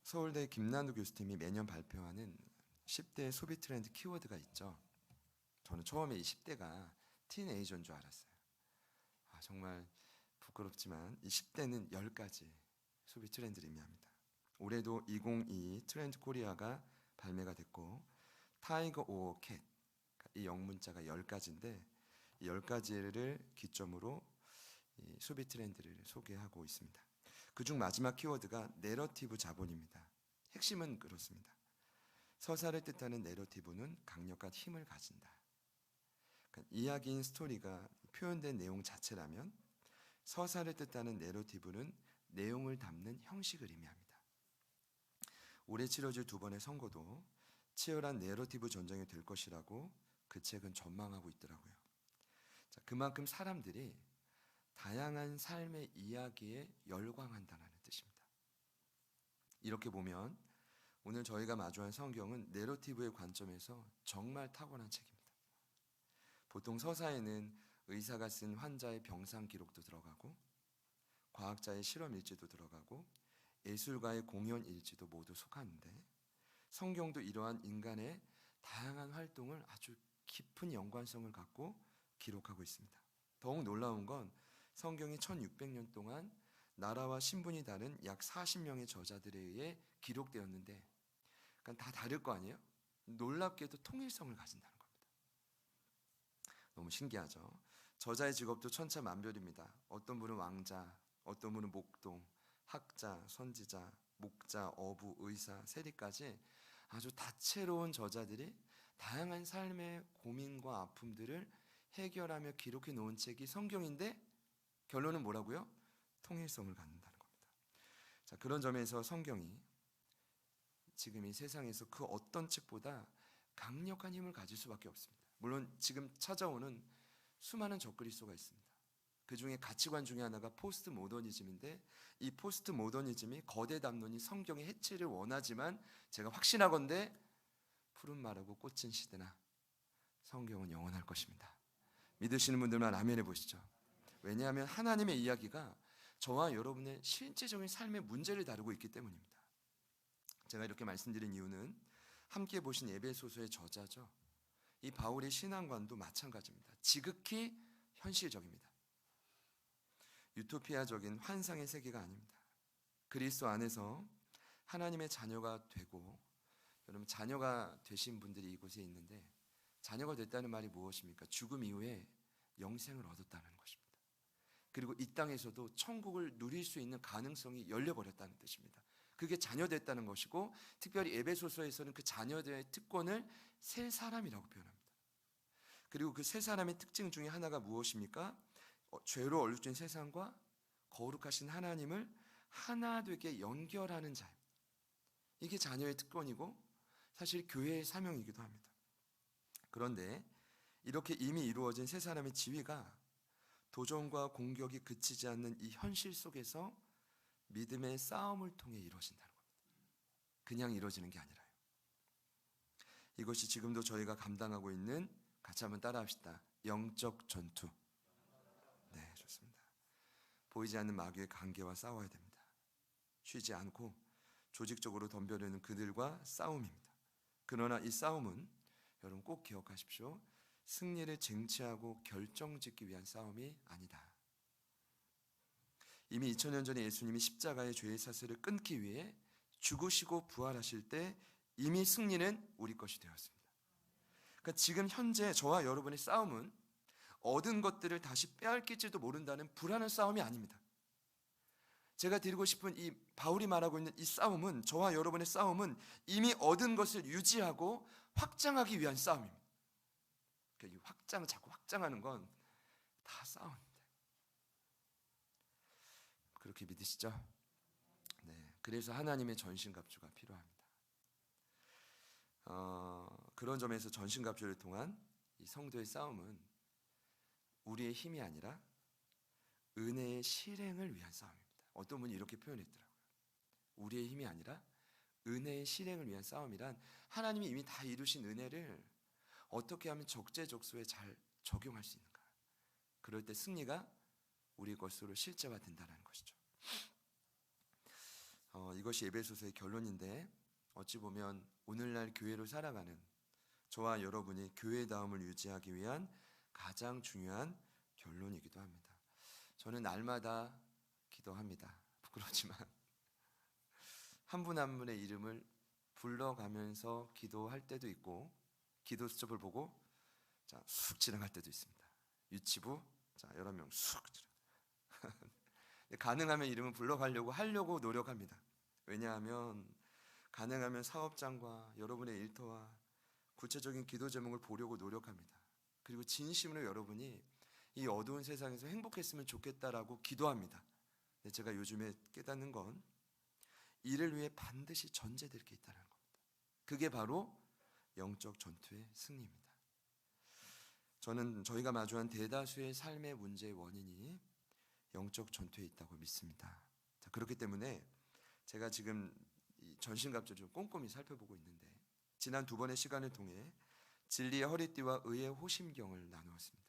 서울대 김난우 교수팀이 매년 발표하는 10대 소비 트렌드 키워드가 있죠. 저는 처음에 이 10대가 티네이저인 줄 알았어요. 정말 부끄럽지만 이 10대는 10가지 소비 트렌드를 의미합니다. 올해도 2022 트렌드 코리아가 발매가 됐고 타이거 오어 캣, 이 영문자가 10가지인데 이 10가지를 기점으로 이 소비 트렌드를 소개하고 있습니다. 그중 마지막 키워드가 내러티브 자본입니다. 핵심은 그렇습니다. 서사를 뜻하는 내러티브는 강력한 힘을 가진다. 그러니까 이야기인 스토리가 표현된 내용 자체라면 서사를 뜻하는 내러티브는 내용을 담는 형식을 의미합니다. 올해 치러질 두 번의 선거도 치열한 내러티브 전쟁이 될 것이라고 그 책은 전망하고 있더라고요. 그만큼 사람들이 다양한 삶의 이야기에 열광한다는 뜻입니다. 이렇게 보면 오늘 저희가 마주한 성경은 내러티브의 관점에서 정말 탁월한 책입니다. 보통 서사에는 의사가 쓴 환자의 병상 기록도 들어가고 과학자의 실험 일지도 들어가고 예술가의 공연 일지도 모두 속하는데 성경도 이러한 인간의 다양한 활동을 아주 깊은 연관성을 갖고 기록하고 있습니다. 더욱 놀라운 건 성경이 1600년 동안 나라와 신분이 다른 약 40명의 저자들에 의해 기록되었는데 그러니까 다 다를 거 아니에요? 놀랍게도 통일성을 가진다는 겁니다. 너무 신기하죠? 저자의 직업도 천차만별입니다. 어떤 분은 왕자, 어떤 분은 목동, 학자, 선지자, 목자, 어부, 의사, 세리까지 아주 다채로운 저자들이 다양한 삶의 고민과 아픔들을 해결하며 기록해 놓은 책이 성경인데 결론은 뭐라고요? 통일성을 갖는다는 겁니다. 그런 점에서 성경이 지금 이 세상에서 그 어떤 책보다 강력한 힘을 가질 수밖에 없습니다. 물론 지금 찾아오는 수많은 적그리스도가 있습니다. 그 중에 가치관 중에 하나가 포스트 모더니즘인데 이 포스트 모더니즘이 거대 담론이 성경의 해체를 원하지만 제가 확신하건대 푸른 말하고 꽃은 시드나 성경은 영원할 것입니다. 믿으시는 분들만 아멘 해보시죠. 왜냐하면 하나님의 이야기가 저와 여러분의 실제적인 삶의 문제를 다루고 있기 때문입니다. 제가 이렇게 말씀드린 이유는 함께 보신 에베소서의 저자죠. 이 바울의 신앙관도 마찬가지입니다. 지극히 현실적입니다. 유토피아적인 환상의 세계가 아닙니다. 그리스도 안에서 하나님의 자녀가 되고 여러분 자녀가 되신 분들이 이곳에 있는데 자녀가 됐다는 말이 무엇입니까? 죽음 이후에 영생을 얻었다는 것입니다. 그리고 이 땅에서도 천국을 누릴 수 있는 가능성이 열려버렸다는 뜻입니다. 그게 자녀됐다는 것이고 특별히 에베소서에서는 그 자녀들의 특권을 새 사람이라고 표현합니다. 그리고 그 새 사람의 특징 중에 하나가 무엇입니까? 죄로 얼룩진 세상과 거룩하신 하나님을 하나 되게 연결하는 자입니다. 이게 자녀의 특권이고 사실 교회의 사명이기도 합니다. 그런데 이렇게 이미 이루어진 새 사람의 지위가 도전과 공격이 그치지 않는 이 현실 속에서 믿음의 싸움을 통해 이루어진다는 겁니다. 그냥 이루어지는 게 아니라요. 이것이 지금도 저희가 감당하고 있는, 같이 한번 따라합시다. 영적 전투. 네, 좋습니다. 보이지 않는 마귀의 관계와 싸워야 됩니다. 쉬지 않고 조직적으로 덤벼드는 그들과 싸움입니다. 그러나 이 싸움은 여러분 꼭 기억하십시오. 승리를 쟁취하고 결정짓기 위한 싸움이 아니다. 이미 2000년 전에 예수님이 십자가의 죄의 사슬을 끊기 위해 죽으시고 부활하실 때 이미 승리는 우리 것이 되었습니다. 그러니까 지금 현재 저와 여러분의 싸움은 얻은 것들을 다시 빼앗길지도 모른다는 불안한 싸움이 아닙니다. 제가 드리고 싶은 이 바울이 말하고 있는 이 싸움은, 저와 여러분의 싸움은 이미 얻은 것을 유지하고 확장하기 위한 싸움입니다. 그러니까 이 자꾸 확장하는 건 다 싸움입니다. 그렇게 믿으시죠? 네. 그래서 하나님의 전신갑주가 필요합니다. 그런 점에서 전신갑주를 통한 이 성도의 싸움은 우리의 힘이 아니라 은혜의 실행을 위한 싸움입니다. 어떤 분이 이렇게 표현했더라고요. 우리의 힘이 아니라 은혜의 실행을 위한 싸움이란 하나님이 이미 다 이루신 은혜를 어떻게 하면 적재적소에 잘 적용할 수 있는가. 그럴 때 승리가 우리 것으로 실제화된다는 것이죠. 이것이 에베소서의 결론인데 어찌 보면 오늘날 교회로 살아가는 저와 여러분이 교회다움을 유지하기 위한 가장 중요한 결론이기도 합니다. 저는 날마다 기도합니다. 부끄럽지만 한 분 한 분의 이름을 불러가면서 기도할 때도 있고 기도 수첩을 보고 쑥 지나갈 때도 있습니다. 유치부 11명 쑥 지나가. 가능하면 이름을 하려고 노력합니다. 왜냐하면 가능하면 사업장과 여러분의 일터와 구체적인 기도 제목을 보려고 노력합니다. 그리고 진심으로 여러분이 이 어두운 세상에서 행복했으면 좋겠다라고 기도합니다. 근데 제가 요즘에 깨닫는 건 이를 위해 반드시 전제될 게 있다는 겁니다. 그게 바로 영적 전투의 승리입니다. 저는 저희가 마주한 대다수의 삶의 문제의 원인이 영적 전투에 있다고 믿습니다. 그렇기 때문에 제가 지금 전신갑주를 좀 꼼꼼히 살펴보고 있는데 지난 2번의 시간을 통해 진리의 허리띠와 의의 호심경을 나누었습니다.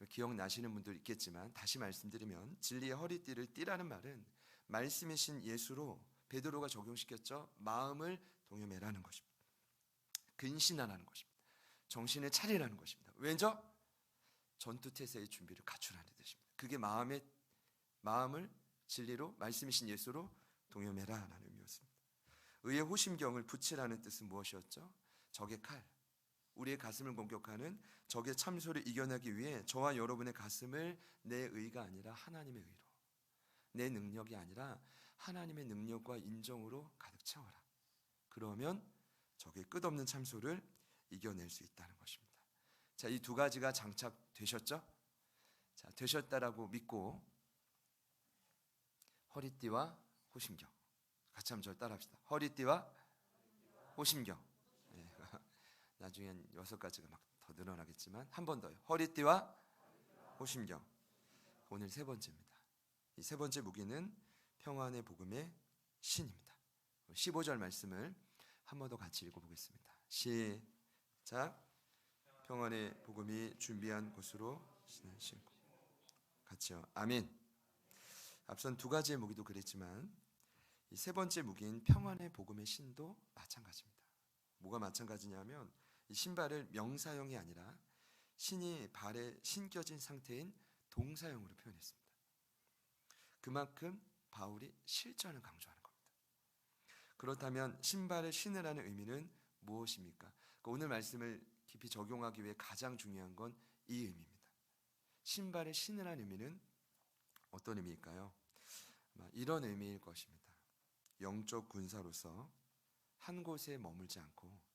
기억나시는 분도 있겠지만 다시 말씀드리면 진리의 허리띠를 띠라는 말은 말씀이신 예수로 베드로가 적용시켰죠. 마음을 동요매라는 것입니다. 근신하라는 것입니다. 정신을 차리라는 것입니다. 왜죠? 전투태세의 준비를 갖추라는 뜻입니다. 그게 마음을 진리로 말씀이신 예수로 동요매라라는 의미였습니다. 의의 호심경을 붙이라는 뜻은 무엇이었죠? 적의 칼, 우리의 가슴을 공격하는 적의 참소를 이겨내기 위해 저와 여러분의 가슴을 내 의가 아니라 하나님의 의로, 내 능력이 아니라 하나님의 능력과 인정으로 가득 채워라. 그러면 적의 끝없는 참소를 이겨낼 수 있다는 것입니다. 자, 이 두 가지가 장착되셨죠? 자, 되셨다라고 믿고 허리띠와 호심경, 같이 한번 저를 따라합시다. 허리띠와 호심경. 네. 나중엔 6가지가 막 더 늘어나겠지만 한 번 더요. 허리띠와 호심경. 오늘 3번째입니다. 이 3번째 무기는 평안의 복음의 신입니다. 15절 말씀을 한 번 더 같이 읽어보겠습니다. 시작. 평안의 복음이 준비한 곳으로 신을 신고. 같이요. 아멘. 앞선 2가지의 무기도 그랬지만 이 3번째 무기인 평안의 복음의 신도 마찬가지입니다. 뭐가 마찬가지냐면 이 신발을 명사형이 아니라 신이 발에 신겨진 상태인 동사형으로 표현했습니다. 그만큼 바울이 실전을 강조하는 겁니다. 그렇다면 신발을 신으라는 의미는 무엇입니까? 오늘 말씀을 깊이 적용하기 위해 가장 중요한 건 이 의미입니다. 신발을 신으라는 의미는 어떤 의미일까요? 이런 의미일 것입니다. 영적 군사로서 한 곳에 머물지 않고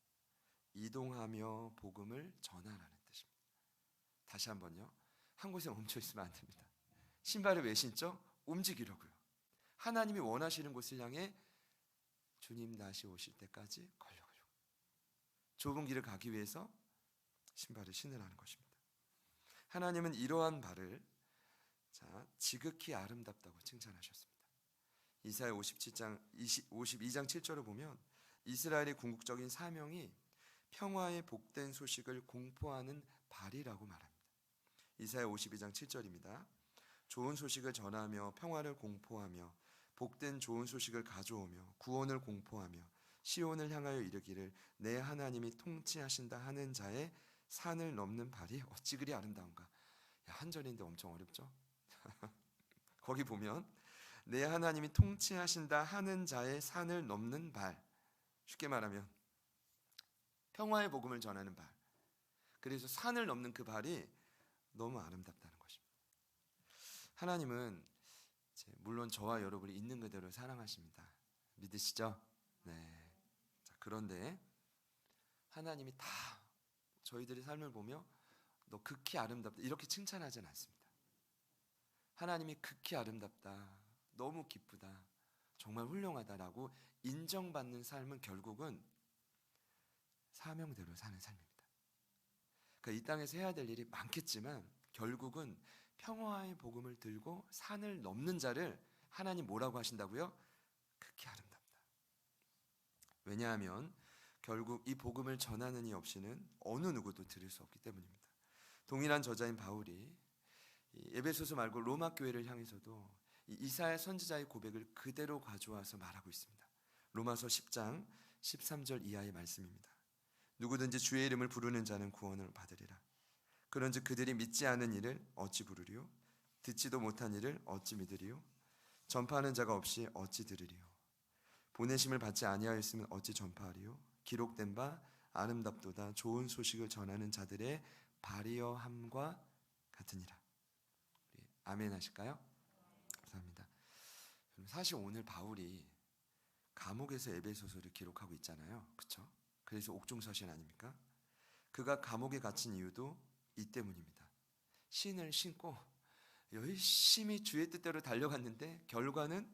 이동하며 복음을 전하라는 뜻입니다. 다시 한번요. 한 곳에 멈춰 있으면 안 됩니다. 신발을 왜 신죠? 움직이려고요. 하나님이 원하시는 곳을 향해 주님 다시 오실 때까지 걸려가려고. 좁은 길을 가기 위해서 신발을 신으라는 것입니다. 하나님은 이러한 발을 지극히 아름답다고 칭찬하셨습니다. 이사야 52장 7절을 보면 이스라엘의 궁극적인 사명이 평화의 복된 소식을 공포하는 발이라고 말합니다. 이사야 52장 7절입니다. 좋은 소식을 전하며 평화를 공포하며 복된 좋은 소식을 가져오며 구원을 공포하며 시온을 향하여 이르기를 내 하나님이 통치하신다 하는 자의 산을 넘는 발이 어찌 그리 아름다운가. 한 절인데 엄청 어렵죠? 거기 보면 내 하나님이 통치하신다 하는 자의 산을 넘는 발, 쉽게 말하면 평화의 복음을 전하는 발. 그래서 산을 넘는 그 발이 너무 아름답다는 것입니다. 하나님은 물론 저와 여러분이 있는 그대로 사랑하십니다. 믿으시죠? 네. 그런데 하나님이 다 저희들의 삶을 보며 너 극히 아름답다 이렇게 칭찬하지는 않습니다. 하나님이 극히 아름답다, 너무 기쁘다, 정말 훌륭하다라고 인정받는 삶은 결국은 사명대로 사는 삶입니다. 그러니까 이 땅에서 해야 될 일이 많겠지만 결국은 평화의 복음을 들고 산을 넘는 자를 하나님 뭐라고 하신다고요? 극히 아름답다. 왜냐하면 결국 이 복음을 전하는 이 없이는 어느 누구도 들을 수 없기 때문입니다. 동일한 저자인 바울이 에베소서 말고 로마 교회를 향해서도 이사야 선지자의 고백을 그대로 가져와서 말하고 있습니다. 로마서 10장 13절 이하의 말씀입니다. 누구든지 주의 이름을 부르는 자는 구원을 받으리라. 그런즉 그들이 믿지 않은 일을 어찌 부르리요? 듣지도 못한 일을 어찌 믿으리요? 전파하는 자가 없이 어찌 들으리요? 보내심을 받지 아니하였으면 어찌 전파하리요? 기록된 바 아름답도다 좋은 소식을 전하는 자들의 발이어함과 같으니라. 아멘 하실까요? 감사합니다. 사실 오늘 바울이 감옥에서 에베소서를 기록하고 있잖아요. 그렇죠? 그래서 옥중서신 아닙니까? 그가 감옥에 갇힌 이유도 이 때문입니다. 신을 신고 열심히 주의 뜻대로 달려갔는데 결과는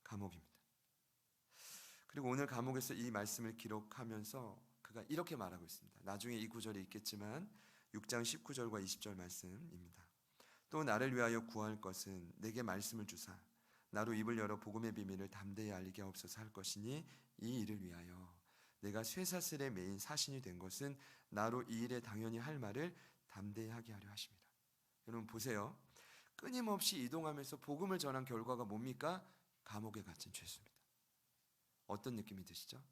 감옥입니다. 그리고 오늘 감옥에서 이 말씀을 기록하면서 그가 이렇게 말하고 있습니다. 나중에 이 구절이 있겠지만 6장 19절과 20절 말씀입니다. 또 나를 위하여 구할 것은 내게 말씀을 주사 나로 입을 열어 복음의 비밀을 담대히 알리게 하옵소서 할 것이니 이 일을 위하여 내가 쇠사슬에 매인 사신이 된 것은 나로 이 일에 당연히 할 말을 담대히 하게 하려 하십니다. 여러분 보세요. 끊임없이 이동하면서 복음을 전한 결과가 뭡니까? 감옥에 갇힌 죄수입니다. 어떤 느낌이 드시죠?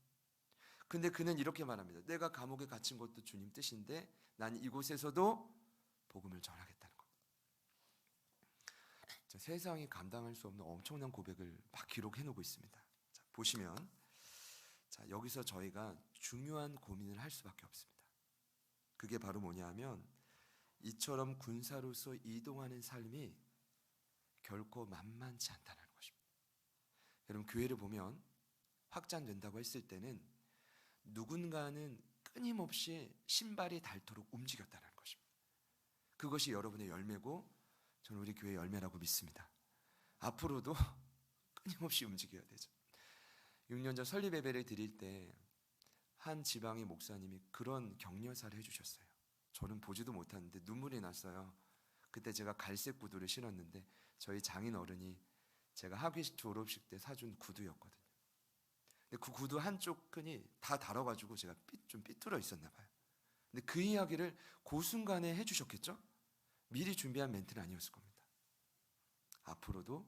근데 그는 이렇게 말합니다. 내가 감옥에 갇힌 것도 주님 뜻인데 난 이곳에서도 복음을 전하겠다는 겁니다. 세상이 감당할 수 없는 엄청난 고백을 막 기록해 놓고 있습니다. 자, 보시면 여기서 저희가 중요한 고민을 할 수밖에 없습니다. 그게 바로 뭐냐면 이처럼 군사로서 이동하는 삶이 결코 만만치 않다는 것입니다. 여러분 교회를 보면 확장된다고 했을 때는 누군가는 끊임없이 신발이 닳도록 움직였다는 것입니다. 그것이 여러분의 열매고 저는 우리 교회의 열매라고 믿습니다. 앞으로도 끊임없이 움직여야 되죠. 6년 전 설립 예배를 드릴 때 한 지방의 목사님이 그런 격려사를 해주셨어요. 저는 보지도 못하는데 눈물이 났어요. 그때 제가 갈색 구두를 신었는데 저희 장인 어른이 제가 학위식 졸업식 때 사준 구두였거든요. 근데 그 구두 한쪽 끈이 다 닳아가지고 제가 좀 삐뚤어 있었나 봐요. 근데 그 이야기를 그 순간에 해주셨겠죠? 미리 준비한 멘트는 아니었을 겁니다. 앞으로도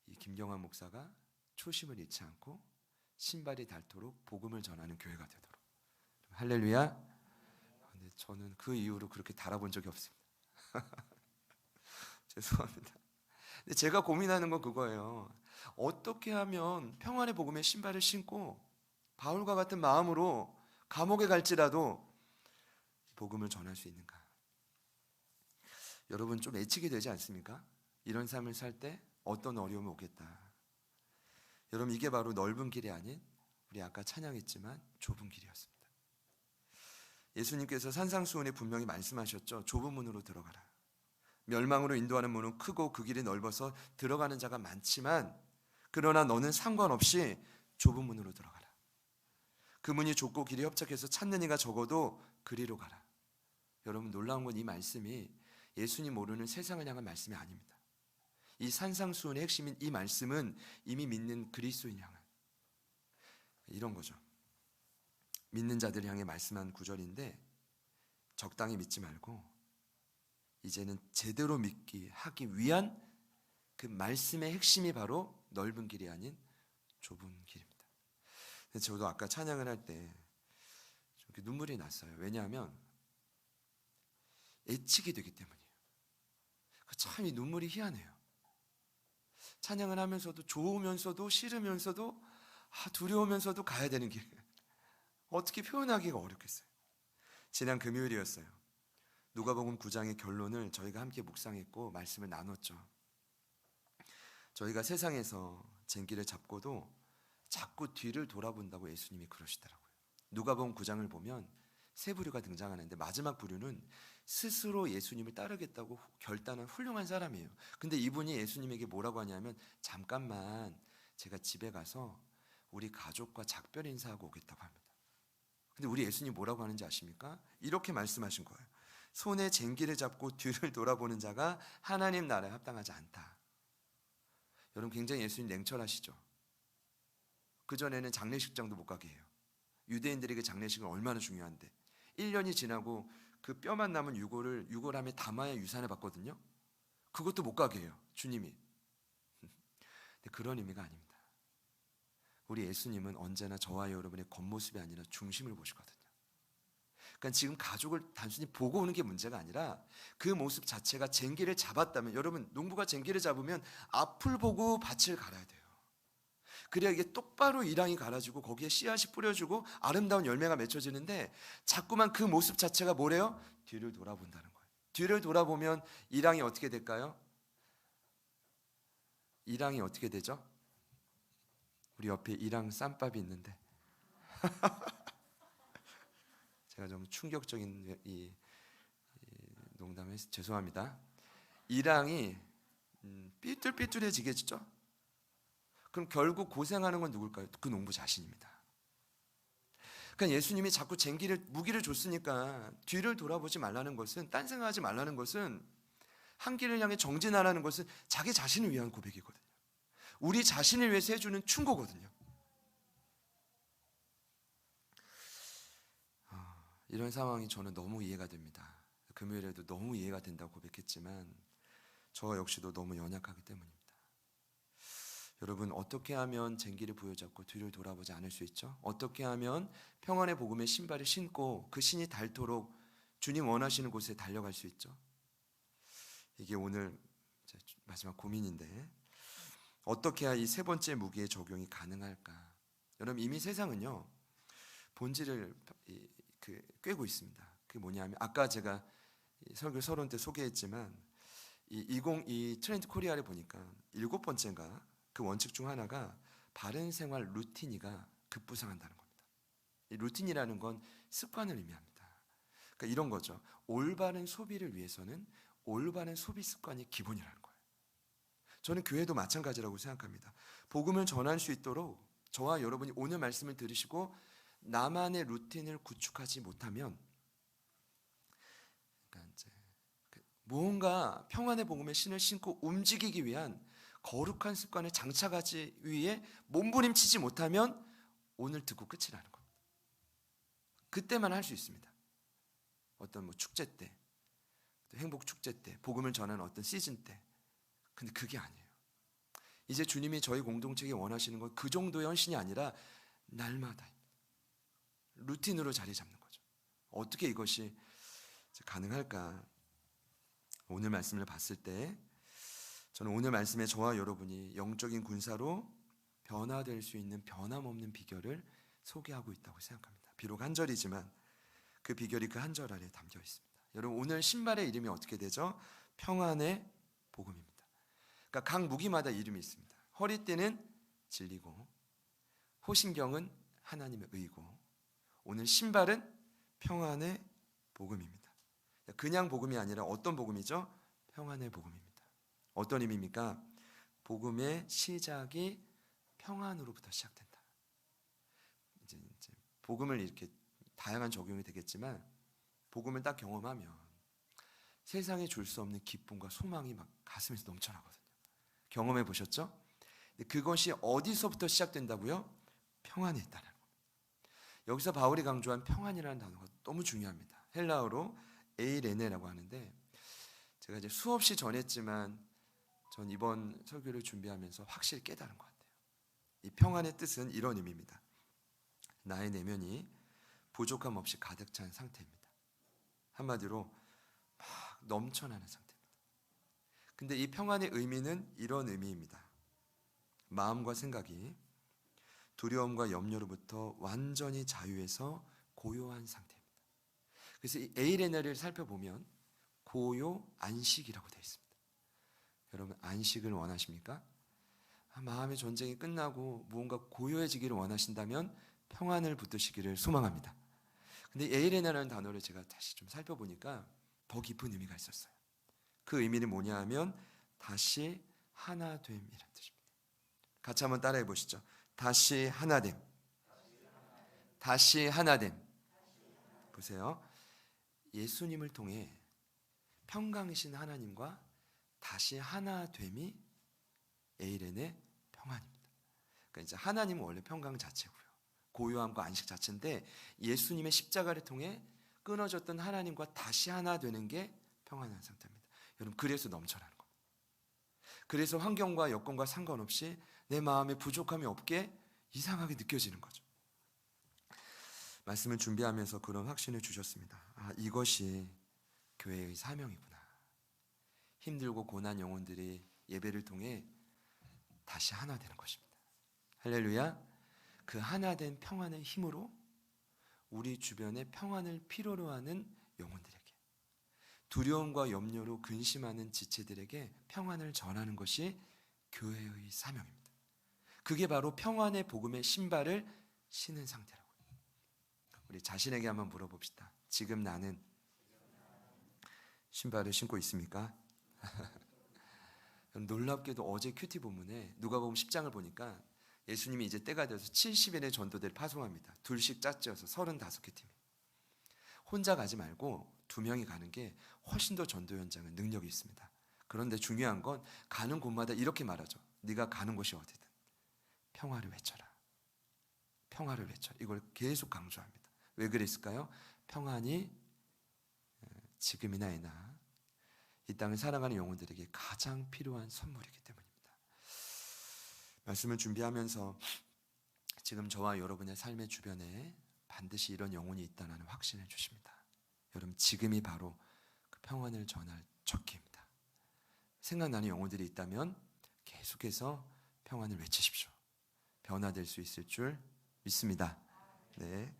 이 김경환 목사가 초심을 잃지 않고 신발이 닳도록 복음을 전하는 교회가 되도록. 할렐루야. 근데 저는 그 이후로 그렇게 달아본 적이 없습니다. 죄송합니다. 근데 제가 고민하는 건 그거예요. 어떻게 하면 평안의 복음의 신발을 신고 바울과 같은 마음으로 감옥에 갈지라도 복음을 전할 수 있는가? 여러분 좀 애치게 되지 않습니까? 이런 삶을 살 때 어떤 어려움이 오겠다. 여러분 이게 바로 넓은 길이 아닌 우리 아까 찬양했지만 좁은 길이었습니다. 예수님께서 산상수훈에 분명히 말씀하셨죠. 좁은 문으로 들어가라. 멸망으로 인도하는 문은 크고 그 길이 넓어서 들어가는 자가 많지만 그러나 너는 상관없이 좁은 문으로 들어가라. 그 문이 좁고 길이 협착해서 찾는 이가 적어도 그리로 가라. 여러분 놀라운 건 이 말씀이 예수님 모르는 세상을 향한 말씀이 아닙니다. 이 산상수훈의 핵심인 이 말씀은 이미 믿는 그리스도인 향한 이런 거죠. 믿는 자들을 향해 말씀한 구절인데 적당히 믿지 말고 이제는 제대로 믿기 하기 위한 그 말씀의 핵심이 바로 넓은 길이 아닌 좁은 길입니다. 근데 저도 아까 찬양을 할 때 눈물이 났어요. 왜냐하면 애치게 되기 때문이에요. 참 이 눈물이 희한해요. 찬양을 하면서도 좋으면서도 싫으면서도 두려우면서도 가야 되는 길. 어떻게 표현하기가 어렵겠어요. 지난 금요일이었어요. 누가복음 9장의 결론을 저희가 함께 묵상했고 말씀을 나눴죠. 저희가 세상에서 쟁기를 잡고도 자꾸 뒤를 돌아본다고 예수님이 그러시더라고요. 누가복음 9장을 보면 세 부류가 등장하는데 마지막 부류는 스스로 예수님을 따르겠다고 결단한 훌륭한 사람이에요. 근데 이분이 예수님에게 뭐라고 하냐면 잠깐만 제가 집에 가서 우리 가족과 작별 인사하고 오겠다고 합니다. 근데 우리 예수님 뭐라고 하는지 아십니까? 이렇게 말씀하신 거예요. 손에 쟁기를 잡고 뒤를 돌아보는 자가 하나님 나라에 합당하지 않다. 여러분 굉장히 예수님 냉철하시죠? 그전에는 장례식장도 못 가게 해요. 유대인들에게 장례식은 얼마나 중요한데 1년이 지나고 그 뼈만 남은 유골을 유골함에 담아야 유산을 받거든요. 그것도 못 가게 해요. 주님이. 근데 그런 의미가 아닙니다. 우리 예수님은 언제나 저와 여러분의 겉모습이 아니라 중심을 보시거든요. 그러니까 지금 가족을 단순히 보고 오는 게 문제가 아니라 그 모습 자체가 쟁기를 잡았다면, 여러분 농부가 쟁기를 잡으면 앞을 보고 밭을 갈아야 돼요. 그래야 이게 똑바로 일항이 갈아지고 거기에 씨앗이 뿌려지고 아름다운 열매가 맺혀지는데, 자꾸만 그 모습 자체가 뭐래요? 뒤를 돌아본다는 거예요. 뒤를 돌아보면 일항이 어떻게 될까요? 일항이 어떻게 되죠? 우리 옆에 일항 쌈밥이 있는데 제가 좀 충격적인 이 농담해서 죄송합니다. 일항이 삐뚤삐뚤해지겠죠? 그럼 결국 고생하는 건 누굴까요? 그 농부 자신입니다. 그러니까 예수님이 자꾸 무기를 줬으니까 뒤를 돌아보지 말라는 것은, 딴 생각하지 말라는 것은, 한 길을 향해 정진하라는 것은 자기 자신을 위한 고백이거든요. 우리 자신을 위해서 해주는 충고거든요. 이런 상황이 저는 너무 이해가 됩니다. 금요일에도 너무 이해가 된다고 고백했지만 저 역시도 너무 연약하기 때문입니다. 여러분, 어떻게 하면 쟁기를 부여잡고 뒤를 돌아보지 않을 수 있죠? 어떻게 하면 평안의 복음의 신발을 신고 그 신이 닳도록 주님 원하시는 곳에 달려갈 수 있죠? 이게 오늘 마지막 고민인데, 어떻게 해야 이 세 번째 무기의 적용이 가능할까? 여러분, 이미 세상은요 본질을 꿰고 있습니다. 그게 뭐냐면, 아까 제가 설교 서론 때 소개했지만 이 트렌드 코리아를 보니까 7번째인가 그 원칙 중 하나가 바른 생활 루틴이가 급부상한다는 겁니다. 이 루틴이라는 건 습관을 의미합니다. 그러니까 이런 거죠. 올바른 소비를 위해서는 올바른 소비 습관이 기본이라는 거예요. 저는 교회도 마찬가지라고 생각합니다. 복음을 전할 수 있도록 저와 여러분이 오늘 말씀을 들으시고 나만의 루틴을 구축하지 못하면, 그러니까 이제 무언가 평안의 복음의 신을 신고 움직이기 위한 거룩한 습관을 장착하기 위해 몸부림치지 못하면 오늘 듣고 끝이라는 겁니다. 그때만 할 수 있습니다. 어떤 축제 때, 행복 축제 때, 복음을 전하는 어떤 시즌 때. 근데 그게 아니에요. 이제 주님이 저희 공동체에 원하시는 건 그 정도의 헌신이 아니라 날마다 루틴으로 자리 잡는 거죠. 어떻게 이것이 가능할까? 오늘 말씀을 봤을 때 저는 오늘 말씀에 저와 여러분이 영적인 군사로 변화될 수 있는 변함없는 비결을 소개하고 있다고 생각합니다. 비록 한 절이지만 그 비결이 그 한 절 안에 담겨 있습니다. 여러분, 오늘 신발의 이름이 어떻게 되죠? 평안의 복음입니다. 그러니까 각 무기마다 이름이 있습니다. 허리띠는 진리고, 호신경은 하나님의 의고, 오늘 신발은 평안의 복음입니다. 그냥 복음이 아니라 어떤 복음이죠? 평안의 복음입니다. 어떤 의미입니까? 복음의 시작이 평안으로부터 시작된다. 이제 복음을 이렇게 다양한 적용이 되겠지만, 복음을 딱 경험하면 세상에 줄 수 없는 기쁨과 소망이 막 가슴에서 넘쳐나거든요. 경험해 보셨죠? 그것이 어디서부터 시작된다고요? 평안에 있다는 겁니다. 여기서 바울이 강조한 평안이라는 단어가 너무 중요합니다. 헬라어로 에이레네라고 하는데, 제가 이제 수없이 전했지만 전 이번 설교를 준비하면서 확실히 깨달은 것 같아요. 이 평안의 뜻은 이런 의미입니다. 나의 내면이 부족함 없이 가득 찬 상태입니다. 한마디로 막 넘쳐나는 상태입니다. 근데 이 평안의 의미는 이런 의미입니다. 마음과 생각이 두려움과 염려로부터 완전히 자유해서 고요한 상태입니다. 그래서 이 에이레네를 살펴보면 고요, 안식이라고 되어 있습니다. 여러분, 안식을 원하십니까? 마음의 전쟁이 끝나고 무언가 고요해지기를 원하신다면 평안을 붙드시기를 소망합니다. 근데 에이레네라는 단어를 제가 다시 좀 살펴보니까 더 깊은 의미가 있었어요. 그 의미는 뭐냐 하면 다시 하나됨이라는 뜻입니다. 같이 한번 따라해 보시죠. 다시 하나됨. 다시 하나됨. 보세요. 예수님을 통해 평강이신 하나님과 다시 하나됨이 에이레네 평안입니다. 그러니까 이제 하나님은 원래 평강 자체고요, 고요함과 안식 자체인데, 예수님의 십자가를 통해 끊어졌던 하나님과 다시 하나 되는 게 평안한 상태입니다. 여러분, 그래서 넘쳐나는 겁니다. 그래서 환경과 여건과 상관없이 내 마음에 부족함이 없게 이상하게 느껴지는 거죠. 말씀을 준비하면서 그런 확신을 주셨습니다. 아, 이것이 교회의 사명이구나. 힘들고 고난 영혼들이 예배를 통해 다시 하나 되는 것입니다. 할렐루야. 그 하나 된 평안의 힘으로 우리 주변에 평안을 필요로 하는 영혼들에게, 두려움과 염려로 근심하는 지체들에게 평안을 전하는 것이 교회의 사명입니다. 그게 바로 평안의 복음의 신발을 신은 상태라고요. 우리 자신에게 한번 물어봅시다. 지금 나는 신발을 신고 있습니까? 놀랍게도 어제 큐티 본문에 누가복음 10장을 보니까 예수님이 이제 때가 되어서 70인의 전도대를 파송합니다. 둘씩 짝지어서 35개 팀. 혼자 가지 말고 2명이 가는 게 훨씬 더 전도 현장은 능력이 있습니다. 그런데 중요한 건 가는 곳마다 이렇게 말하죠. 네가 가는 곳이 어디든 평화를 외쳐라. 평화를 외쳐라. 이걸 계속 강조합니다. 왜 그랬을까요? 평안이 지금이나 이나 이 땅을 살아가는 영혼들에게 가장 필요한 선물이기 때문입니다. 말씀을 준비하면서 지금 저와 여러분의 삶의 주변에 반드시 이런 영혼이 있다는 확신을 주십니다. 여러분, 지금이 바로 그 평안을 전할 적기입니다. 생각나는 영혼들이 있다면 계속해서 평안을 외치십시오. 변화될 수 있을 줄 믿습니다. 네,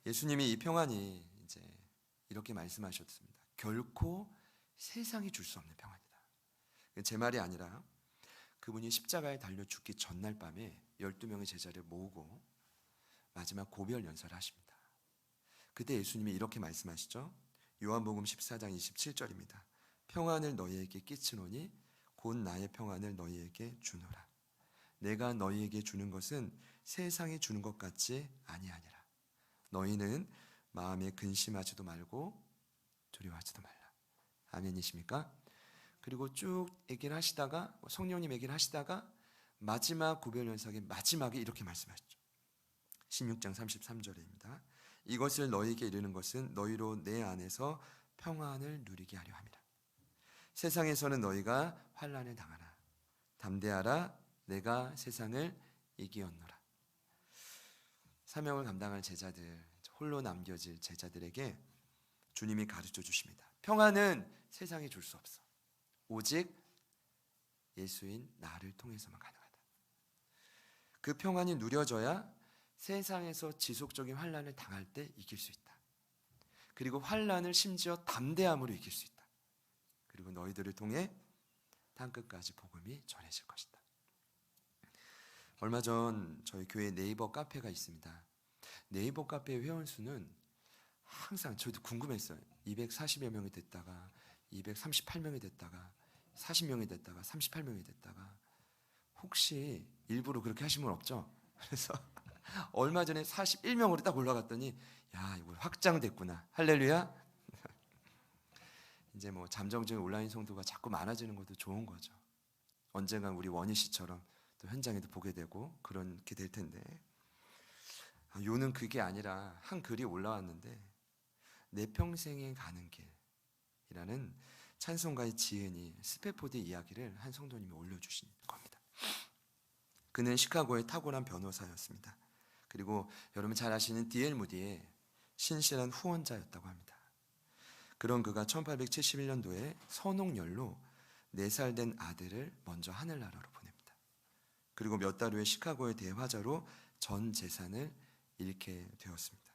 예수님이 이 평안이 이제 이렇게 말씀하셨습니다. 결코 세상이 줄 수 없는 평안이다. 제 말이 아니라 그분이 십자가에 달려 죽기 전날 밤에 12명의 제자를 모으고 마지막 고별 연설을 하십니다. 그때 예수님이 이렇게 말씀하시죠. 요한복음 14장 27절입니다. 평안을 너희에게 끼치노니 곧 나의 평안을 너희에게 주노라. 내가 너희에게 주는 것은 세상이 주는 것 같지 아니하니라. 너희는 마음에 근심하지도 말고 두려워하지도 말라. 아멘이십니까? 그리고 쭉 얘기를 하시다가 성령님 얘기를 하시다가 마지막 고별 연설의 마지막에 이렇게 말씀하셨죠. 16장 33절입니다. 이것을 너희에게 이르는 것은 너희로 내 안에서 평안을 누리게 하려 함이라. 세상에서는 너희가 환난을 당하나 담대하라. 내가 세상을 이기었노라. 사명을 감당할 제자들, 홀로 남겨질 제자들에게 주님이 가르쳐 주십니다. 평안은 세상에 줄 수 없어. 오직 예수인 나를 통해서만 가능하다. 그 평안이 누려져야 세상에서 지속적인 환난을 당할 때 이길 수 있다. 그리고 환난을 심지어 담대함으로 이길 수 있다. 그리고 너희들을 통해 땅끝까지 복음이 전해질 것이다. 얼마 전 저희 교회 네이버 카페가 있습니다. 네이버 카페의 회원 수는 항상 저도 궁금했어요. 240여 명이 됐다가 238명이 됐다가 40명이 됐다가 38명이 됐다가 혹시 일부러 그렇게 하신 분 없죠? 그래서 얼마 전에 41명으로 딱 올라갔더니 야, 이거 확장됐구나. 할렐루야. 이제 뭐 잠정적인 온라인 성도가 자꾸 많아지는 것도 좋은 거죠. 언젠간 우리 원희 씨처럼 또 현장에도 보게 되고 그렇게 될 텐데, 요는 그게 아니라 한 글이 올라왔는데 내 평생에 가는 길이라는 찬송가의 지은이 스페포드 이야기를 한 성도님이 올려주신 겁니다. 그는 시카고의 탁월한 변호사였습니다. 그리고 여러분 잘 아시는 D.L. 무디의 신실한 후원자였다고 합니다. 그런 그가 1871년도에 선옥열로 4살 된 아들을 먼저 하늘나라로 보냅니다. 그리고 몇 달 후에 시카고의 대화자로 전 재산을 잃게 되었습니다.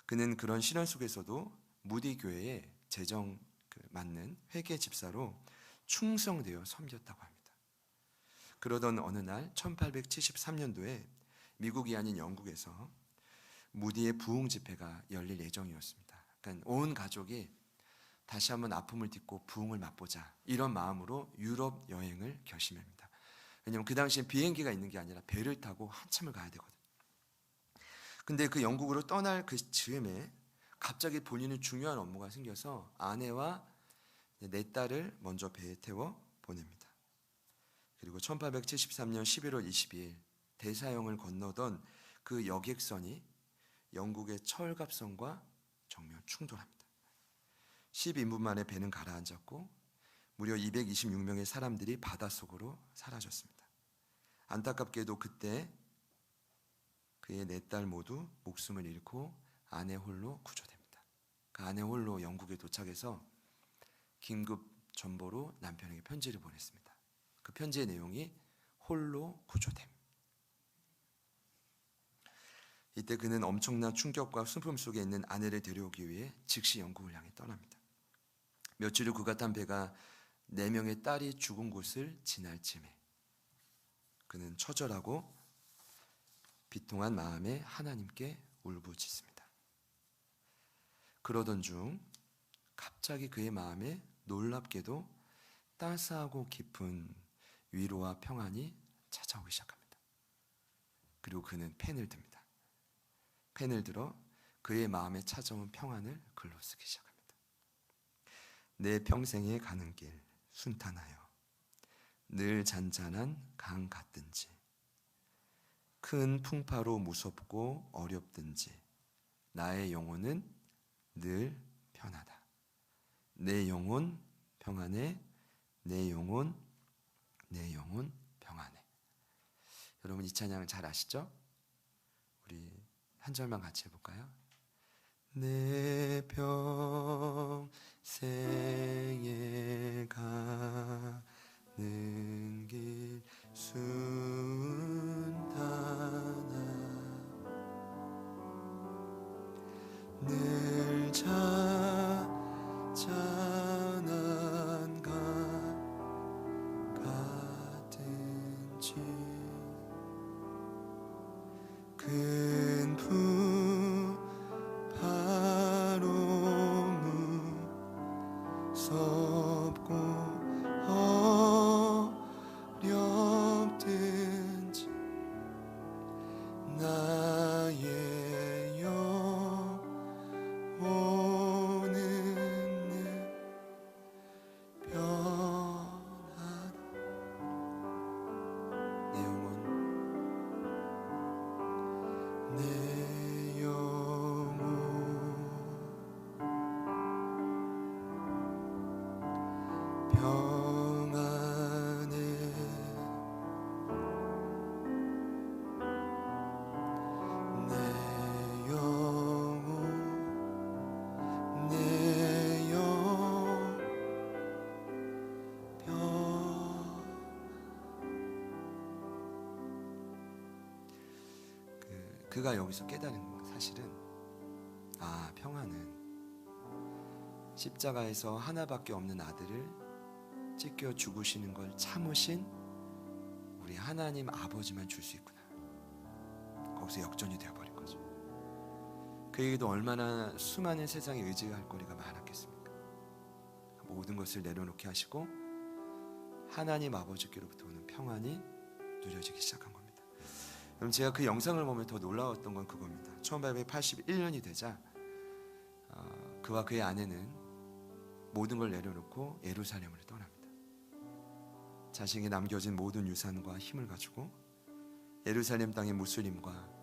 그는 그런 시련 속에서도 무디 교회에 재정 맞는 회계 집사로 충성되어 섬겼다고 합니다. 그러던 어느 날 1873년도에 미국이 아닌 영국에서 무디의 부흥 집회가 열릴 예정이었습니다. 그러니까 온 가족이 다시 한번 아픔을 딛고 부흥을 맛보자 이런 마음으로 유럽 여행을 결심합니다. 왜냐하면 그 당시에 비행기가 있는 게 아니라 배를 타고 한참을 가야 되거든요. 근데 그 영국으로 떠날 그 즈음에 갑자기 본인은 중요한 업무가 생겨서 아내와 4딸을 먼저 배에 태워 보냅니다. 그리고 1873년 11월 22일 대사형을 건너던 그 여객선이 영국의 철갑선과 정면 충돌합니다. 12분 만에 배는 가라앉았고 무려 226명의 사람들이 바닷속으로 사라졌습니다. 안타깝게도 그때 그의 4딸 모두 목숨을 잃고 아내 홀로 구조됩니다. 그 아내 홀로 영국에 도착해서 긴급 전보로 남편에게 편지를 보냈습니다. 그 편지의 내용이 홀로 구조됨. 이때 그는 엄청난 충격과 슬픔 속에 있는 아내를 데려오기 위해 즉시 영국을 향해 떠납니다. 며칠 후 그가 탄 배가 4명의 딸이 죽은 곳을 지날 즈음에 그는 처절하고 비통한 마음에 하나님께 울부짖습니다. 그러던 중 갑자기 그의 마음에 놀랍게도 따스하고 깊은 위로와 평안이 찾아오기 시작합니다. 그리고 그는 펜을 듭니다. 펜을 들어 그의 마음에 찾아온 평안을 글로 쓰기 시작합니다. 내 평생에 가는 길 순탄하여 늘 잔잔한 강 같든지 큰 풍파로 무섭고 어렵든지 나의 영혼은 늘 편하다. 내 영혼 평안해. 내 영혼 평안해. 여러분 이 찬양을 잘 아시죠? 우리 한 절만 같이 해볼까요? 내 평생에 가는 길 순탄하 늘 잔잔한 강 같은지 큰 풍파로 무섭고 어렵든지 나의 영혼은 늘 변하다. 내 영혼 평안해. 내 영혼 그가 여기서 깨달은 사실은 평안은 십자가에서 하나밖에 없는 아들을 찢겨 죽으시는 걸 참으신 우리 하나님 아버지만 줄 수 있구나. 거기서 역전이 되어버린 거죠. 그에게도 얼마나 수많은 세상에 의지할 거리가 많았겠습니까? 모든 것을 내려놓게 하시고 하나님 아버지께로부터 오는 평안이 누려지기 시작한 겁니다. 그럼 제가 그 영상을 보면 더 놀라웠던 건 그겁니다. 1881년이 되자 그와 그의 아내는 모든 걸 내려놓고 예루살렘으로 떠납니다. 자신에게 남겨진 모든 유산과 힘을 가지고 예루살렘 땅의 무슬림과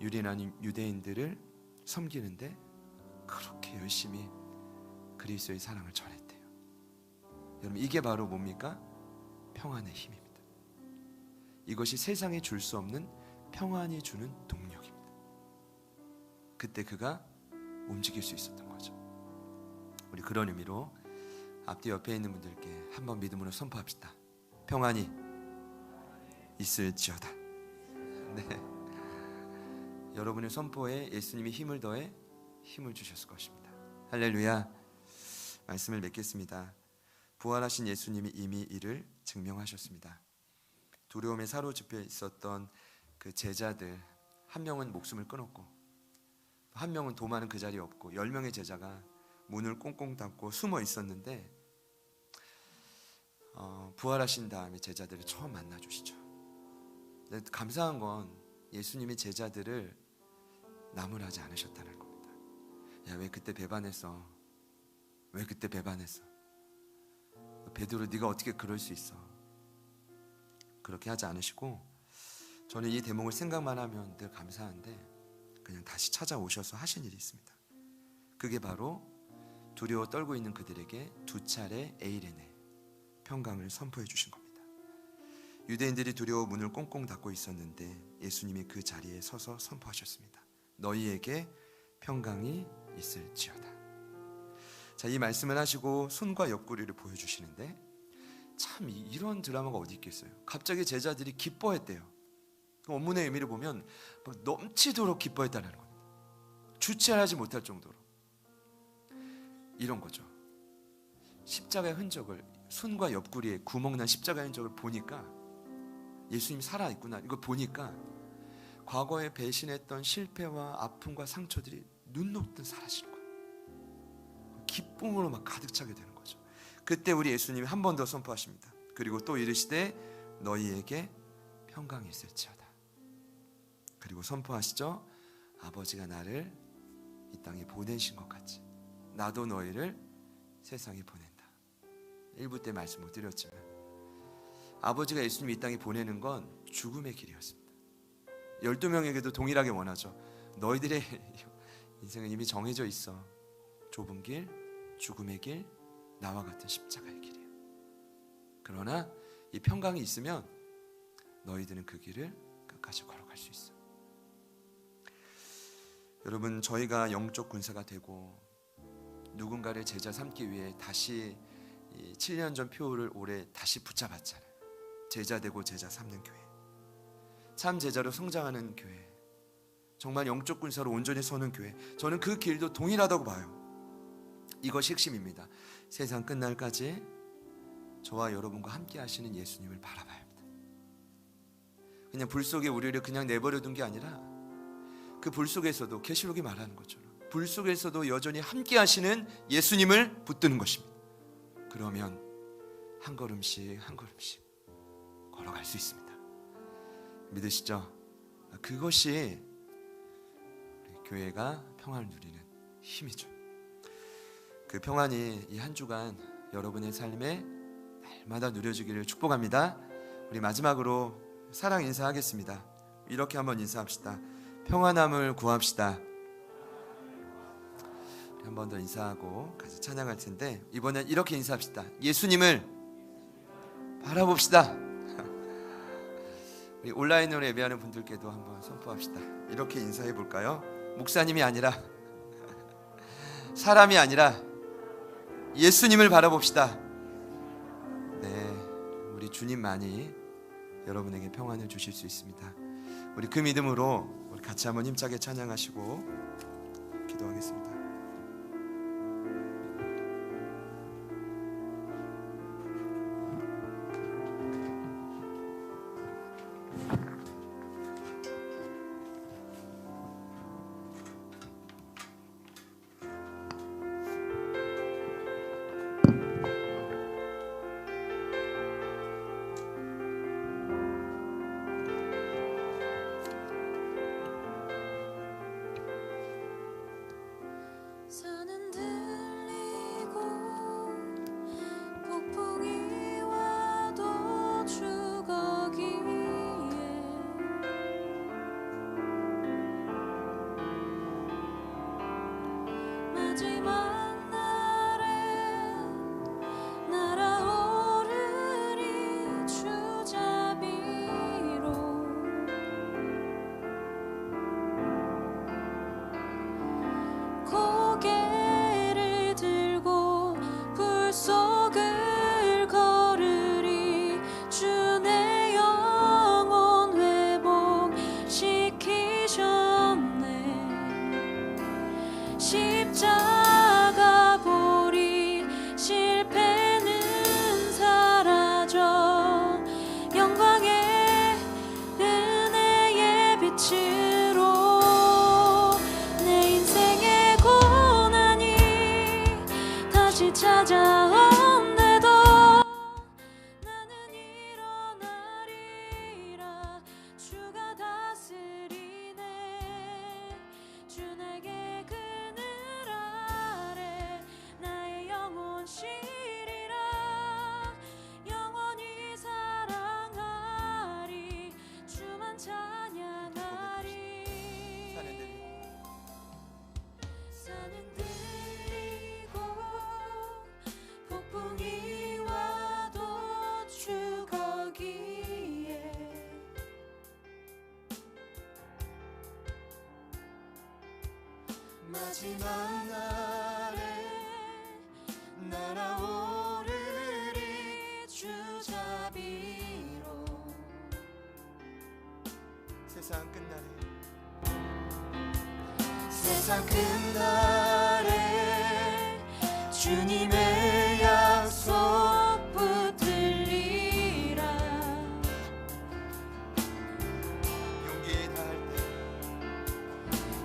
유린한 유대인들을 섬기는데 그렇게 열심히 그리스도의 사랑을 전했대요. 여러분 이게 바로 뭡니까? 평안의 힘입니다. 이것이 세상에 줄 수 없는 평안이 주는 동력입니다. 그때 그가 움직일 수 있었던 거죠. 우리 그런 의미로 앞뒤 옆에 있는 분들께 한번 믿음으로 선포합시다. 평안이 있을지어다. 네. 여러분의 선포에 예수님이 힘을 더해 힘을 주셨을 것입니다. 할렐루야. 말씀을 맺겠습니다. 부활하신 예수님이 이미 이를 증명하셨습니다. 두려움에 사로잡혀 있었던 그 제자들 한 명은 목숨을 끊었고 한 명은 도마는 그 자리에 없고 10명의 제자가 문을 꽁꽁 닫고 숨어 있었는데 부활하신 다음에 제자들을 처음 만나주시죠. 근데 감사한 건 예수님이 제자들을 나무라지 않으셨다는 겁니다. 야, 왜 그때 배반했어? 왜 그때 배반했어? 베드로 네가 어떻게 그럴 수 있어? 그렇게 하지 않으시고 저는 이 대목을 생각만 하면 늘 감사한데 그냥 다시 찾아오셔서 하신 일이 있습니다. 그게 바로 두려워 떨고 있는 그들에게 2차례 에이레네 평강을 선포해 주신 겁니다. 유대인들이 두려워 문을 꽁꽁 닫고 있었는데 예수님이 그 자리에 서서 선포하셨습니다. 너희에게 평강이 있을지어다. 자, 이 말씀을 하시고 손과 옆구리를 보여주시는데 참 이런 드라마가 어디 있겠어요. 갑자기 제자들이 기뻐했대요. 원문의 의미를 보면 넘치도록 기뻐했다는 겁니다. 주체하지 못할 정도로. 이런 거죠. 십자가의 흔적을, 손과 옆구리에 구멍난 십자가의 흔적을 보니까 예수님이 살아있구나, 이거 보니까 과거에 배신했던 실패와 아픔과 상처들이 눈 녹듯 사라지는 거예요. 기쁨으로 막 가득 차게 되는 거죠. 그때 우리 예수님이 한 번 더 선포하십니다. 그리고 또 이르시되 너희에게 평강이 있을지어다. 그리고 선포하시죠. 아버지가 나를 이 땅에 보내신 것 같이 나도 너희를 세상에 보낸다. 1부 때 말씀 못 드렸지만 아버지가 예수님 이 땅에 보내는 건 죽음의 길이었습니다. 12명에게도 동일하게 원하죠. 너희들의 인생은 이미 정해져 있어. 좁은 길, 죽음의 길, 나와 같은 십자가의 길이에요. 그러나 이 평강이 있으면 너희들은 그 길을 끝까지 걸어갈 수 있어. 여러분, 저희가 영적 군사가 되고 누군가를 제자 삼기 위해 다시 7년 전 표를 올해 다시 붙잡았잖아요. 제자 되고 제자 삼는 교회, 참 제자로 성장하는 교회, 정말 영적 군사로 온전히 서는 교회, 저는 그 길도 동일하다고 봐요. 이것이 핵심입니다. 세상 끝날까지 저와 여러분과 함께 하시는 예수님을 바라봐야 합니다. 그냥 불 속에 우리를 그냥 내버려둔 게 아니라 그 불 속에서도 계시록이 말하는 것처럼 불 속에서도 여전히 함께 하시는 예수님을 붙드는 것입니다. 그러면 한 걸음씩 한 걸음씩 걸어갈 수 있습니다. 믿으시죠? 그것이 우리 교회가 평안을 누리는 힘이죠. 그 평안이 이 한 주간 여러분의 삶에 날마다 누려지기를 축복합니다. 우리 마지막으로 사랑 인사하겠습니다. 이렇게 한번 인사합시다. 평안함을 구합시다. 한 번 더 인사하고 같이 찬양할 텐데 이번엔 이렇게 인사합시다. 예수님을 바라봅시다. 우리 온라인으로 예배하는 분들께도 한번 선포합시다. 이렇게 인사해 볼까요? 목사님이 아니라 사람이 아니라 예수님을 바라봅시다. 네, 우리 주님만이 여러분에게 평안을 주실 수 있습니다. 우리 그 믿음으로 우리 같이 한번 힘차게 찬양하시고 기도하겠습니다. 산은 들리고 폭풍이 와도 죽어기에 마지막 날에 날아오르리 주자비로 고개를 들고 불 속을 걸으리 주 내 영혼 회복시키셨네. 십자가 마지막 날에 날아오르리 주 자비로 세상 끝날에 세상 끝날에 주님의 약속 붙들리라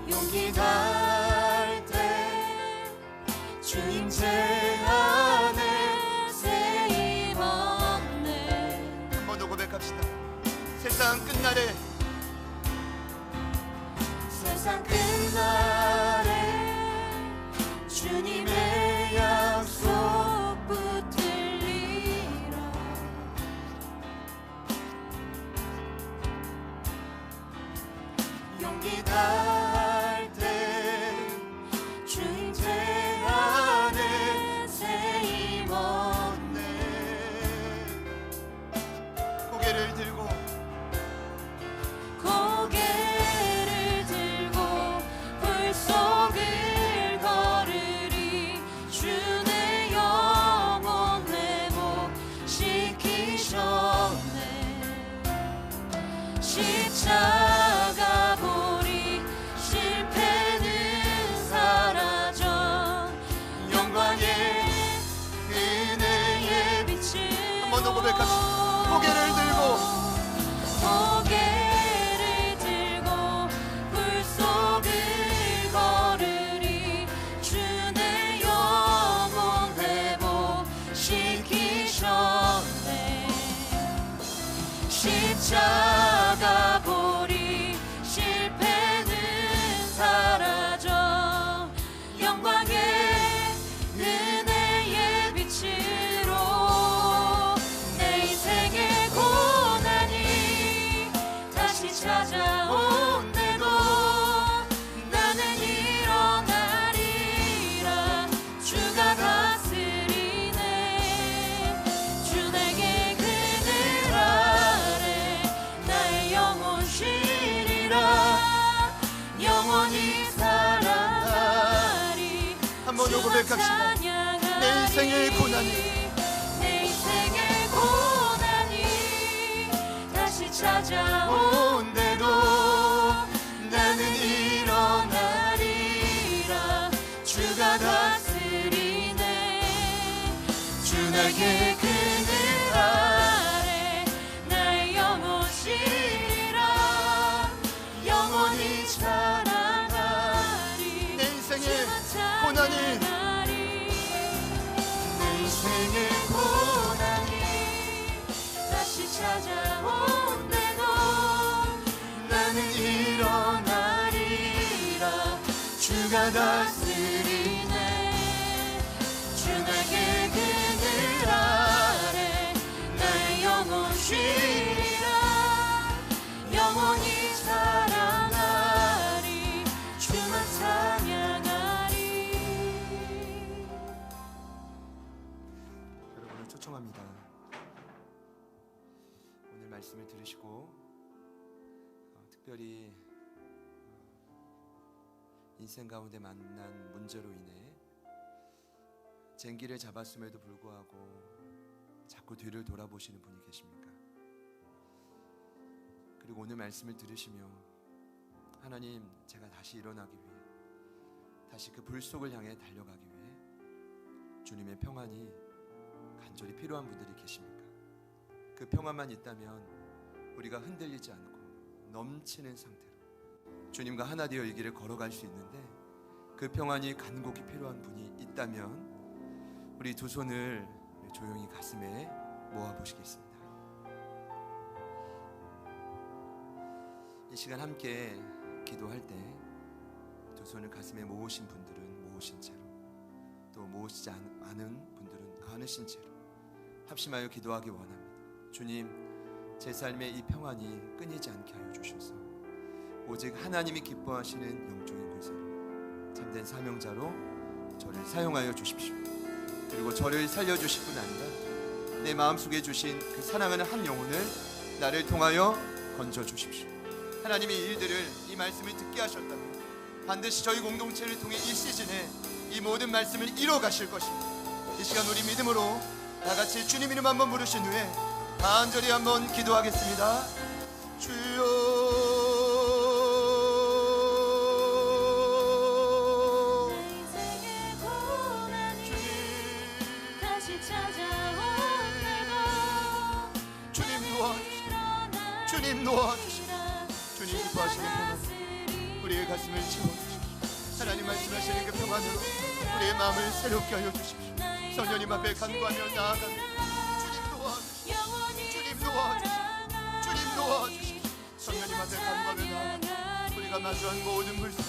용기 다할 때 주님 제 안에 새 힘 얻네 한 번 더 고백합시다. 세상 끝날에 세상 끝날에 주님의 약속 붙들리라 용기 다할 때 주님 제 안에 새 힘 얻네 고개를 들고 고개를 들고 불 속을 걸으리 주의 영혼 회복시키셨네 십자가 보리 실패는 사라져 영광의 은혜의 빛을 한 번 더 고백합시다. 고개를 들고 고개를 들고 불 속을 걸으리 주의 영혼 회복시키셨네 십자가 보리 실패는 사라져 영광의 은혜의 빛으로 내 인생의 고난이 다시 찾아온대도 나는 일어나리라 주가 다스리네 주 내게 그늘 아래 나의 영혼 쉬리라 영원히 살아가리 한 번 더 고백합시다. 내 인생의 고난이 내 인생의 고난이 다시 찾아온대도 나는 일어나리라 주가 다스리네 주 내게 그늘 아래 나의 영혼 쉬리라 영원히 살아가리 내 인생의 주만 고난이 찬양하리 내 인생의 고난이 다시 찾아온대도 나는 일어나리라 주가 다스리네 주 내게 그늘 아래 나의 영혼 쉬리라 영원히 살아가리 주만 찬양하리 여러분을 초청합니다. 오늘 말씀을 들으시고 특별히 인생 가운데 만난 문제로 인해 쟁기를 잡았음에도 불구하고 자꾸 뒤를 돌아보시는 분이 계십니까? 그리고 오늘 말씀을 들으시며 하나님, 제가 다시 일어나기 위해, 다시 그 불 속을 향해 달려가기 위해 주님의 평안이 간절히 필요한 분들이 계십니까? 그 평안만 있다면 우리가 흔들리지 않고 넘치는 상태로 주님과 하나 되어 이 길을 걸어갈 수 있는데, 그 평안이 간곡히 필요한 분이 있다면 우리 두 손을 조용히 가슴에 모아보시겠습니다. 이 시간 함께 기도할 때 두 손을 가슴에 모으신 분들은 모으신 채로, 또 모으시지 않은 분들은 않으신 채로 합심하여 기도하기 원합니다. 주님, 제 삶의 이 평안이 끊이지 않게 하여 주셔서 오직 하나님이 기뻐하시는 영적인 권세로 참된 사명자로 저를 사용하여 주십시오. 그리고 저를 살려주실 뿐 아니라 내 마음속에 주신 그 사랑하는 한 영혼을 나를 통하여 건져 주십시오. 하나님이 이 일들을, 이 말씀을 듣게 하셨다면 반드시 저희 공동체를 통해 이 시즌에 이 모든 말씀을 이루어 가실 것입니다. 이 시간 우리 믿음으로 다 같이 주님 이름 한번 부르신 후에 간절히 한번 기도하겠습니다. 주여, 주님 도와주시고 주님 기뻐하시는 평안 우리의 가슴을 채워주시고 하나님 말씀하시는 그 평안으로 우리의 마음을 새롭게 하여 주십시오. 성령님 앞에 간구하며 나아갑니다. 주님 도와주시고 주님 도와주시고 성령님 앞에 간구하며 나아갑니다. 우리가 마주한 모든 불상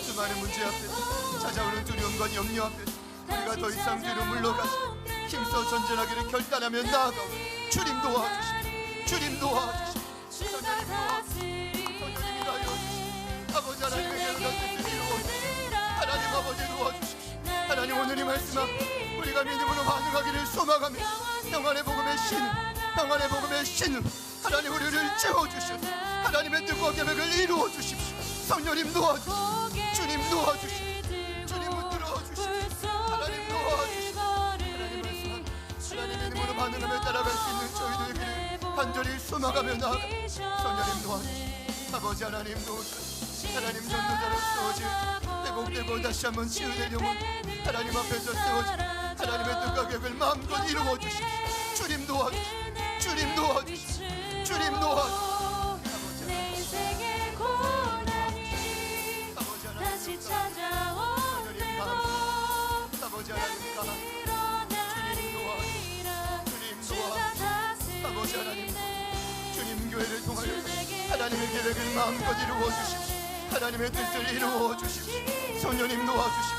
수많은 문제 앞에서 찾아오는 두려움과 염려 앞에서 우리가 더 이상 뒤로 물러가서 힘써 전진하기를 결단하며 나아가오. 주님 도와주시고 주님 도와주시고 성령님 도와주시고 성령님이 나여 주시고 아버지 하나님의 뜻을 이루어주시고 하나님 아버지 도와주시고 하나님 오늘 이 말씀 앞에 우리가 믿음으로 반응하기를 소망하며 평안의 복음의 신 평안의 복음의 신 하나님 우리를 채워주시옵소서. 하나님의 뜻과 계획을 이루어주십시오. 성령님 도와주시고 주님 도와주시고 주님 붙들어 주십시오. 하나님 도와주시고 하나님 말씀 하나님의 이름으로 반응하며 따라갈 수 있는 저희들에게 간절히 소망하며 나아가 성령님 도와주시고 아버지 하나님 도와주시고 하나님 전도자로서 회복되고 다시 한번 치유될 영혼 하나님 앞에서 세워지고 하나님의 뜻과 계획을 마음껏 이루어 주십시오. 주님 도와주시고 주님 도와주시고 주님 도와주시고 내 인생의 고난이 다시 찾아온대도 아버지 하나님 아버지 하나님 주님 교회를 통하여 하나님의 계획을 마음껏 이루어 주십시오. 하나님의 뜻을 이루어 주십시오. 성령님 도와주십시오.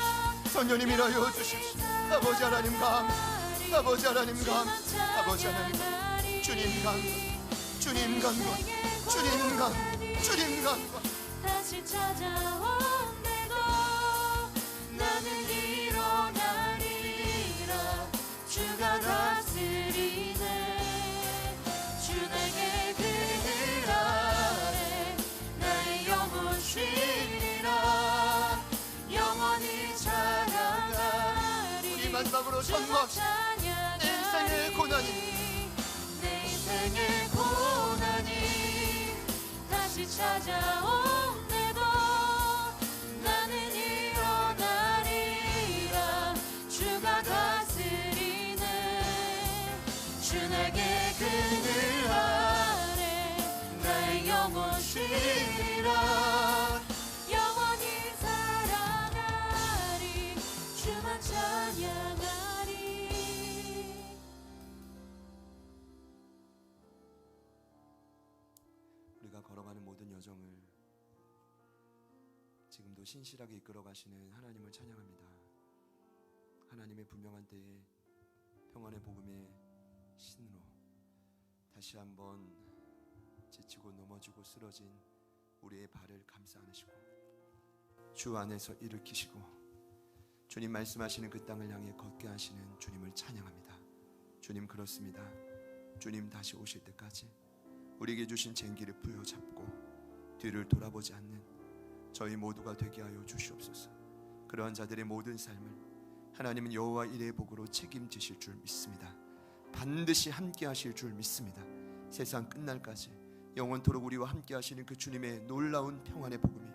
성령님 일하여 주십시오. 아버지 하나님 감 아버지 하나님 감 아버지 하나님 감 주님 감 주님 간과 주님 간 주님 간과 다시 찾아온대도 나는 일어나리라. 주가 다스리네. 주 내게 그늘 아래 나의 영혼 쉬리라. 영원히 찬양하리. 우리 마지막으로 선포합시다. 내 인생의 고난이 내 인생의 고난이 다시 찾아온대도 나는 일어나리라. 주가 다스리네. 주 내게 그늘 아래 나의 영혼 쉬리라. 영원히 사랑하리. 주만 찬양하리. 우리가 걸어가는 모든 여정을 지금도 신실하게 이끌어 가시는 하나님을 찬양합니다. 하나님의 분명한 때에 평안의 복음의 신으로 다시 한번 지치고 넘어지고 쓰러진 우리의 발을 감싸 안으시고 주 안에서 일으키시고 주님 말씀하시는 그 땅을 향해 걷게 하시는 주님을 찬양합니다. 주님 그렇습니다. 주님 다시 오실 때까지 우리에게 주신 쟁기를 부여잡고 뒤를 돌아보지 않는 저희 모두가 되게 하여 주시옵소서. 그러한 자들의 모든 삶을 하나님은 여호와 이레의 복으로 책임지실 줄 믿습니다. 반드시 함께 하실 줄 믿습니다. 세상 끝날까지 영원토록 우리와 함께 하시는 그 주님의 놀라운 평안의 복음이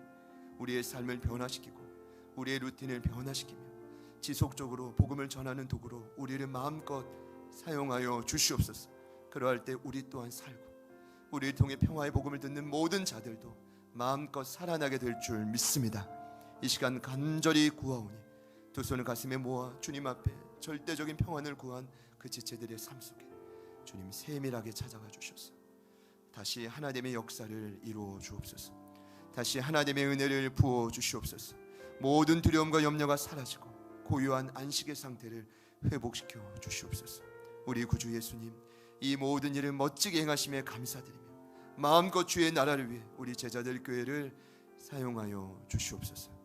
우리의 삶을 변화시키고 우리의 루틴을 변화시키며 지속적으로 복음을 전하는 도구로 우리를 마음껏 사용하여 주시옵소서. 그러할 때 우리 또한 살고 우리를 통해 평화의 복음을 듣는 모든 자들도 마음껏 살아나게 될 줄 믿습니다. 이 시간 간절히 구하오니 두 손을 가슴에 모아 주님 앞에 절대적인 평안을 구한 그 지체들의 삶 속에 주님 세밀하게 찾아가 주셔서 다시 하나님의 역사를 이루어 주옵소서. 다시 하나님의 은혜를 부어 주시옵소서. 모든 두려움과 염려가 사라지고 고요한 안식의 상태를 회복시켜 주시옵소서. 우리 구주 예수님 이 모든 일을 멋지게 행하심에 감사드리며 마음껏 주의 나라를 위해 우리 제자들 교회를 사용하여 주시옵소서.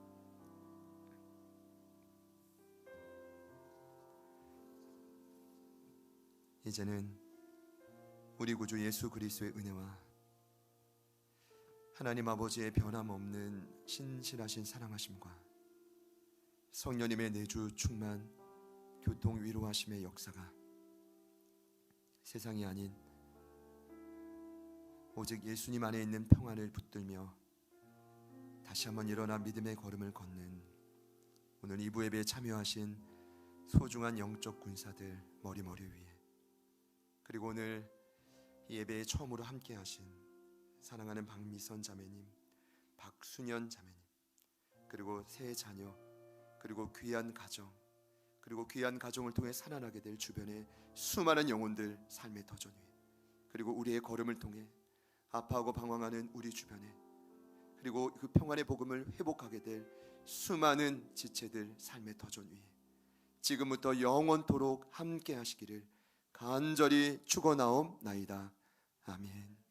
이제는 우리 구주 예수 그리스도의 은혜와 하나님 아버지의 변함없는 신실하신 사랑하심과 성령님의 내주 충만 교통 위로하심의 역사가 세상이 아닌 오직 예수님 안에 있는 평안을 붙들며 다시 한번 일어나 믿음의 걸음을 걷는 오늘 2부 예배에 참여하신 소중한 영적 군사들 머리 위에, 그리고 오늘 이 예배에 처음으로 함께 하신 사랑하는 박미선 자매님, 박순현 자매님, 그리고 세 자녀, 그리고 귀한 가정, 그리고 귀한 가정을 통해 살아나게 될 주변의 수많은 영혼들 삶의 터전 위에, 그리고 우리의 걸음을 통해 아파하고 방황하는 우리 주변에, 그리고 그 평안의 복음을 회복하게 될 수많은 지체들 삶의 터전 위에 지금부터 영원토록 함께 하시기를 간절히 축원하옵나이다. 아멘.